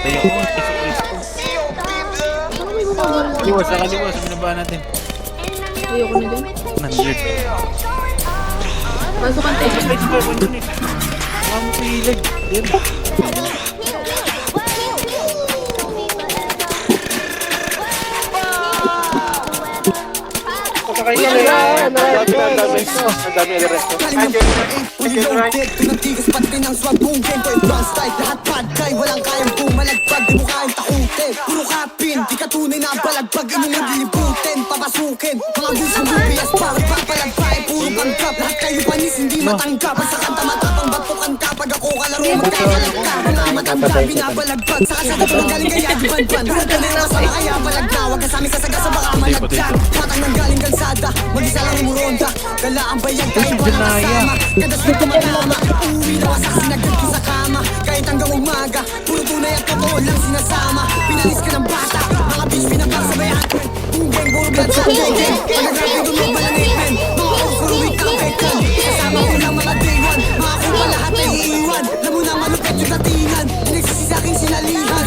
Tayo ko. Liwas, saka liwas. Minabaan natin. Ayoko na dyan. Nandun. Pasok ang tayo. Ang pilag. Yan. Sakay ka na yan. Ang dami na resto. Ulilongkit, pinatigas pati ng swag mong game. Boy, bounce tight, lahat bad guy. Walang kayang pumalagpag, di mo kayang takutin. Puro kapin, di ka tunay na balagpag. Inulog liputin, papasukin. Mga views ng BBS, parang papalagpay. Puro panggap, lahat kayo panis, hindi matanggap. Sa kanta matapang batukan ka. Pag ako kalaro, magkakalag ka. Mga matanda, binabalagpag. Sa kasada ko nang galing kaya di banban. Huwag ka nila sa kaya balagla. Huwag ka sa amin sasagasa, baka malagyan. Matang nang galing kalsada, mag-isa lang imuronda. Dala ang bayag, kahit walang kasama. Kada sa tumatama, uuwi na wasak, sinagdag ko sa kama. Kahit hanggang umaga, puro tunay at totoo lang sinasama. Pinalis ka ng bata, mga bitch pinapagsabayan. Bumbeng, puro blood sa degen. Pag-agrabe dumabal ang ipin, mga overweight ka pekan. Kasama ko lang mga day one, mga kupa lahat ay iiwan. Alam mo na malupit yung datingan, pinagsisi sa akin sinalihan.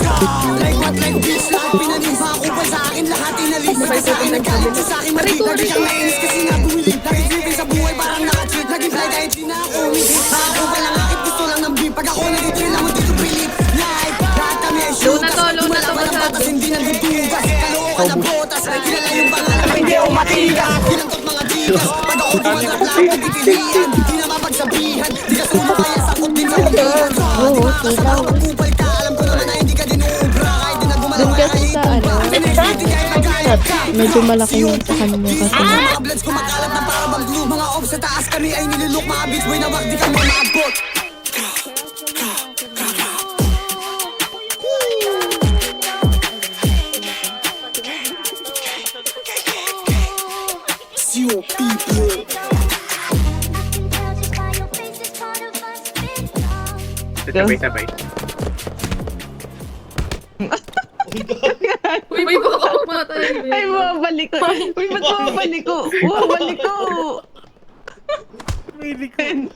Like what, like bitch, lahat pinalis. Mga kupa sa akin, lahat inalis. Sa akin nagalit ka sa akin, mali. Lagi kang nainis kasi nga bumilip. Lagi living sa buhay parang naka-cheat. Naging fly kahit di na ako umihit. Mga kupa lang akit, gusto lang ng beat. Pag ako nag-drill, ako dito pilit. Like, lahat kami ay shooters. Lumalaban ang batas, hindi nagdudugas. Kalookan na botas, kilala yung pangalan, hindi ako matigas. Ginantot mga digas, pag ako dumadrap lang, nagpipilian. Di na mapagsabihan, di ka sumo kaya sakot din sa ubihan. Di makakasama pag kupal ka, alam ko naman na hindi ka din uubra. Kahit di nagumalaw kaya kaitong ba. Pinag-ibig kahit magalit ka. Medyo malaki yung sa kanya kasi. Mga bloods kumakalat na para bang glue. Mga off sa taas kami ay nilulok. Mga beats boy na wag di kami maabot. Your people. Sabay-sabay. Uy, baka umatay. Ay, bumabalik ko. Uy, ba't bumabalik ko? Bumabalik ko. May likod.